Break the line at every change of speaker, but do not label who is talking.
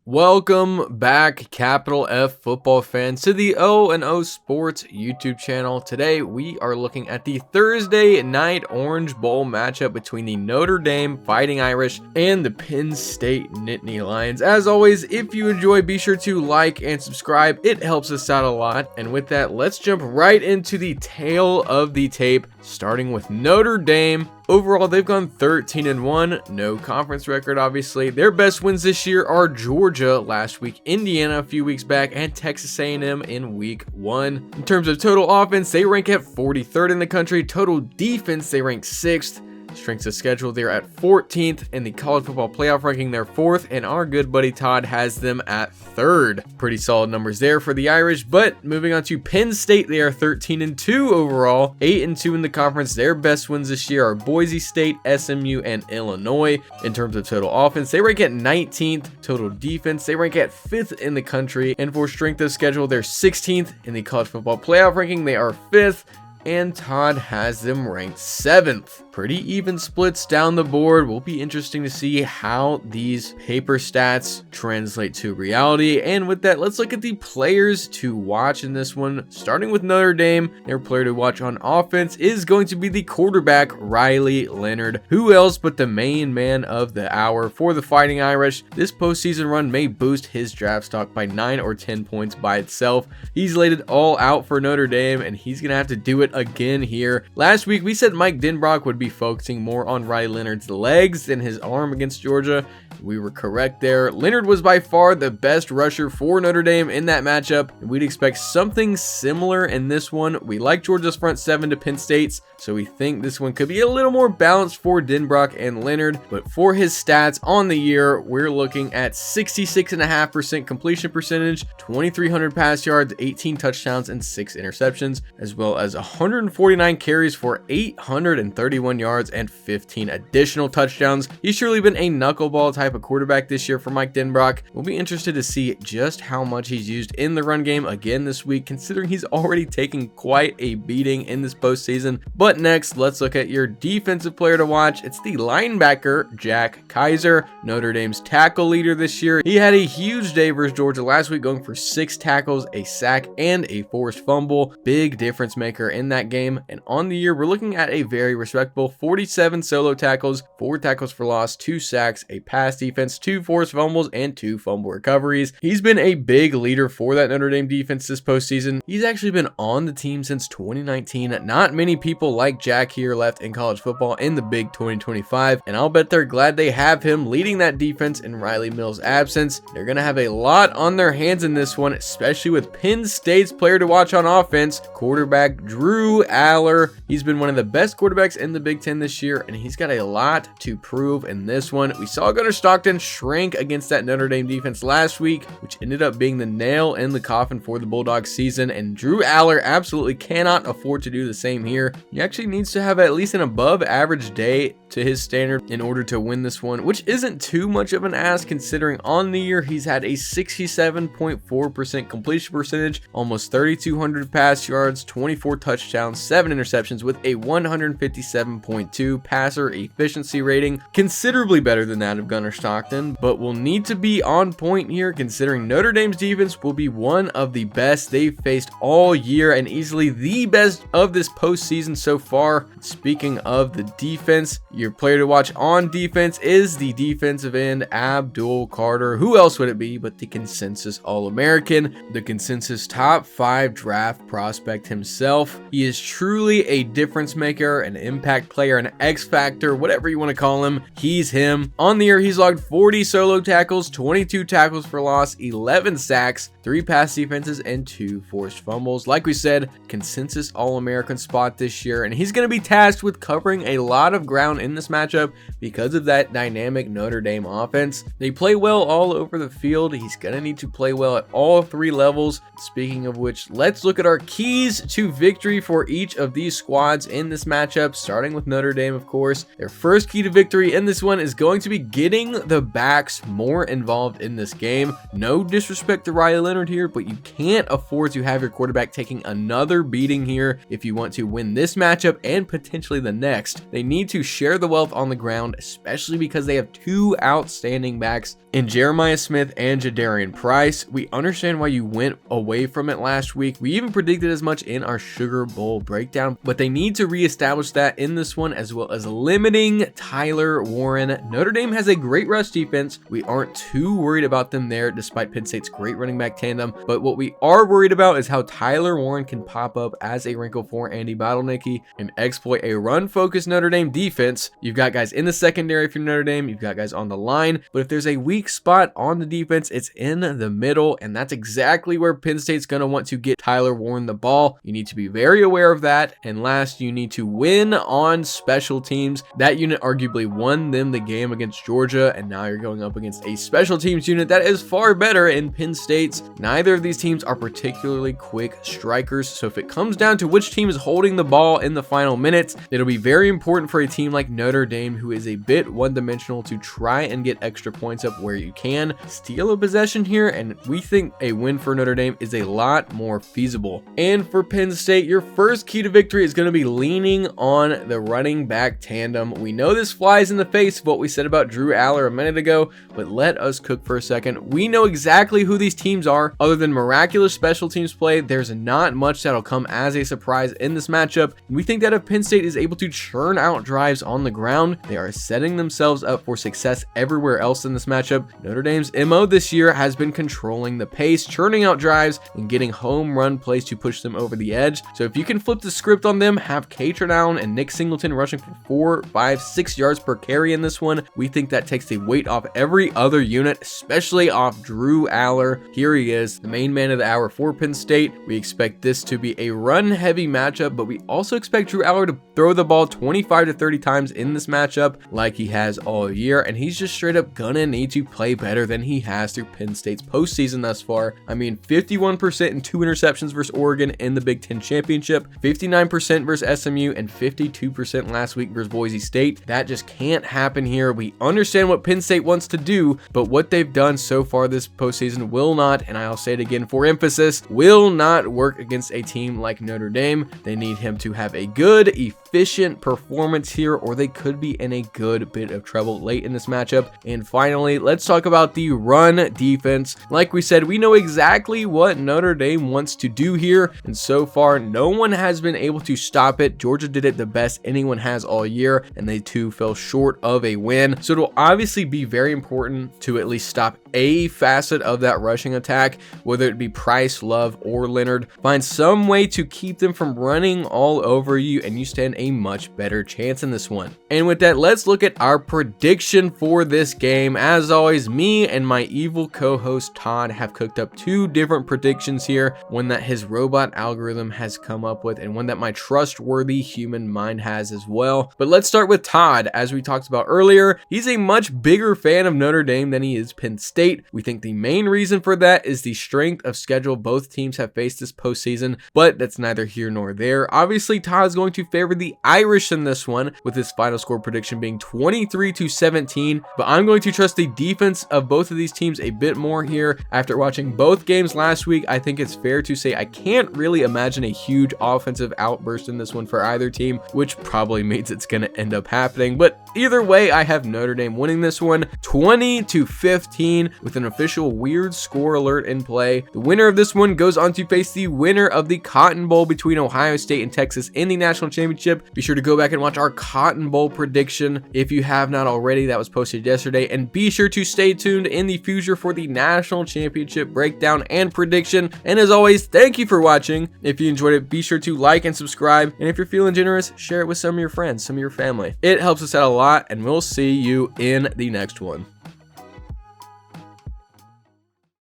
Welcome back, capital F football fans, to the O&O Sports YouTube channel. Today, we are looking at the Thursday night Orange Bowl matchup between the Notre Dame Fighting Irish and the Penn State Nittany Lions. As always, if you enjoy, be sure to like and subscribe. It helps us out a lot. And with that, let's jump right into the tail of the tape, starting with Notre Dame. Overall, they've gone 13-1, no conference record, obviously. Their best wins this year are Georgia last week, Indiana a few weeks back, and Texas A&M in week 1. In terms of total offense, they rank at 43rd in the country. Total defense, they rank 6th. Strengths of schedule, they're at 14th. In the college football playoff ranking, they're 4th, and our good buddy Todd has them at 3rd. Pretty solid numbers there for the Irish. But moving on to Penn State, they are 13-2 overall, 8-2 in the conference. Their best wins this year are Boise State, SMU, and Illinois. In terms of total offense, they rank at 19th. Total defense, they rank at 5th in the country. And for strength of schedule, they're 16th. In the college football playoff ranking, they are 5th. And Todd has them ranked 7th. Pretty even splits down the board. Will be interesting to see how these paper stats translate to reality. And with that, let's look at the players to watch in this one. Starting with Notre Dame, their player to watch on offense is going to be the quarterback, Riley Leonard. Who else but the main man of the hour for the Fighting Irish? This postseason run may boost his draft stock by 9 or 10 points by itself. He's laid it all out for Notre Dame, and he's going to have to do it again here. Last week, we said Mike Denbrock would be focusing more on Riley Leonard's legs than his arm against Georgia. We were correct there. Leonard was by far the best rusher for Notre Dame in that matchup, and we'd expect something similar in this one. We like Georgia's front 7 to Penn State's, so we think this one could be a little more balanced for Denbrock and Leonard. But for his stats on the year, we're looking at 66.5% completion percentage, 2,300 pass yards, 18 touchdowns, and 6 interceptions, as well as 149 carries for 831 yards and 15 additional touchdowns. He's surely been a knuckleball type of quarterback this year for Mike Denbrock. We'll be interested to see just how much he's used in the run game again this week, considering he's already taken quite a beating in this postseason. But next, let's look at your defensive player to watch. It's the linebacker, Jack Kaiser, Notre Dame's tackle leader this year. He had a huge day versus Georgia last week, going for 6 tackles, a sack, and a forced fumble. Big difference maker in that game. And on the year, we're looking at a very respectable 47 solo tackles, 4 tackles for loss, 2 sacks, a pass defense, 2 forced fumbles, and 2 fumble recoveries. He's been a big leader for that Notre Dame defense this postseason. He's actually been on the team since 2019. Not many people like Jack here left in college football in the big 2025, and I'll bet they're glad they have him leading that defense in Riley Mills' absence. They're going to have a lot on their hands in this one, especially with Penn State's player to watch on offense, quarterback Drew Aller. He's been one of the best quarterbacks in the Big Ten this year, and he's got a lot to prove in this one. We saw Gunnar Stockton shrink against that Notre Dame defense last week, which ended up being the nail in the coffin for the Bulldogs season, and Drew Aller absolutely cannot afford to do the same here. He actually needs to have at least an above average day to his standard in order to win this one, which isn't too much of an ask considering on the year he's had a 67.4% completion percentage, almost 3,200 pass yards, 24 touchdowns, 7 interceptions with a 157.2 passer efficiency rating, considerably better than that of Gunnar Stockton, but will need to be on point here considering Notre Dame's defense will be one of the best they've faced all year and easily the best of this postseason so far. Speaking of the defense, your player to watch on defense is the defensive end, Abdul Carter. Who else would it be but the consensus All-American, the consensus top 5 draft prospect himself. He is truly a difference maker, an impact player, an X factor, whatever you want to call him. He's him. On the year, he's logged 40 solo tackles, 22 tackles for loss, 11 sacks, 3 pass defenses, and 2 forced fumbles. Like we said, consensus All-American spot this year, and he's going to be tasked with covering a lot of ground in this matchup because of that dynamic Notre Dame offense. They play well all over the field. He's going to need to play well at all 3 levels. Speaking of which, let's look at our keys to victory for each of these squads in this matchup, starting with Notre Dame, of course. Their first key to victory in this one is going to be getting the backs more involved in this game. No disrespect to Riley Leonard here, but you can't afford to have your quarterback taking another beating here if you want to win this matchup and potentially the next. They need to share the wealth on the ground, especially because they have two outstanding backs in Jeremiah Smith and Jadarian Price. We understand why you went away from it last week. We even predicted as much in our Sugar Bowl breakdown, but they need to reestablish that in this one, as well as limiting Tyler Warren. Notre Dame has a great rush defense. We aren't too worried about them there, despite Penn State's great running back tandem, but what we are worried about is how Tyler Warren can pop up as a wrinkle for Andy Bottlenecki and exploit a run-focused Notre Dame defense. You've got guys in the secondary if you're Notre Dame, you've got guys on the line, but if there's a weak spot on the defense, it's in the middle, and that's exactly where Penn State's going to want to get Tyler Warren the ball. You need to be very aware of that. And last, you need to win on special teams. That unit arguably won them the game against Georgia, and now you're going up against a special teams unit that is far better in Penn State's. Neither of these teams are particularly quick strikers, so if it comes down to which team is holding the ball in the final minutes, it'll be very important for a team like Notre Dame, who is a bit one-dimensional, to try and get extra points up where you can, steal a possession here, and we think a win for Notre Dame is a lot more feasible. And for Penn State, your first key to victory is going to be leaning on the running back tandem. We know this flies in the face of what we said about Drew Aller a minute ago, but let us cook for a second. We know exactly who these teams are. Other than miraculous special teams play, there's not much that'll come as a surprise in this matchup. We think that if Penn State is able to churn out drives on the ground, they are setting themselves up for success everywhere else in this matchup. Notre Dame's MO this year has been controlling the pace, churning out drives, and getting home run plays to push them over the edge. So if you can flip the script on them, have Katron Allen and Nick Singleton rushing for 4, 5, 6 yards per carry in this one, we think that takes the weight off every other unit, especially off Drew Aller. Here he is, the main man of the hour for Penn State. We expect this to be a run-heavy matchup, but we also expect Drew Aller to throw the ball 25 to 30 times in this matchup like he has all year, and he's just straight up gonna need to play better than he has through Penn State's postseason thus far. I mean, 51% and 2 interceptions versus Oregon in the Big Ten Championship, 59% versus SMU, and 52% last week versus Boise State. That just can't happen here. We understand what Penn State wants to do, but what they've done so far this postseason will not, and I'll say it again for emphasis, will not work against a team like Notre Dame. They need him to have a good, efficient performance here, or they could be in a good bit of trouble late in this matchup. And finally, let's talk about the run defense. Like we said, we know exactly what Notre Dame wants to do here, and so far, no one has been able to stop it. Georgia did it the best anyone has all year, and they too fell short of a win. So it'll obviously be very important to at least stop a facet of that rushing attack, whether it be Price, Love, or Leonard. Find some way to keep them from running all over you, and you stand a much better chance in this one. And with that, let's look at our prediction for this game. As always, me and my evil co-host Todd have cooked up 2 different predictions here, one that his robot algorithm has come up with and one that my trustworthy human mind has as well. But let's start with Todd. As we talked about earlier, he's a much bigger fan of Notre Dame than he is Penn State. We think the main reason for that is the strength of schedule both teams have faced this postseason, but that's neither here nor there. Obviously, Todd's going to favor the Irish in this one, with his final score prediction being 23-17, but I'm going to trust the defense of both of these teams a bit more here. After watching both games last week, I think it's fair to say I can't really imagine a huge offensive outburst in this one for either team, which probably means it's going to end up happening. But either way, I have Notre Dame winning this one 20-15 with an official weird score alert in play. The winner of this one goes on to face the winner of the Cotton Bowl between Ohio State and Texas in the national championship. Be sure to go back and watch our Cotton Bowl prediction if you have not already. That was posted yesterday, and be sure to stay tuned in the future for the national championship breakdown and prediction. And as always, thank you for watching. If you enjoyed it, be sure to like and subscribe, and if you're feeling generous, share it with some of your friends, some of your family. It helps us out a lot, and we'll see you in the next one.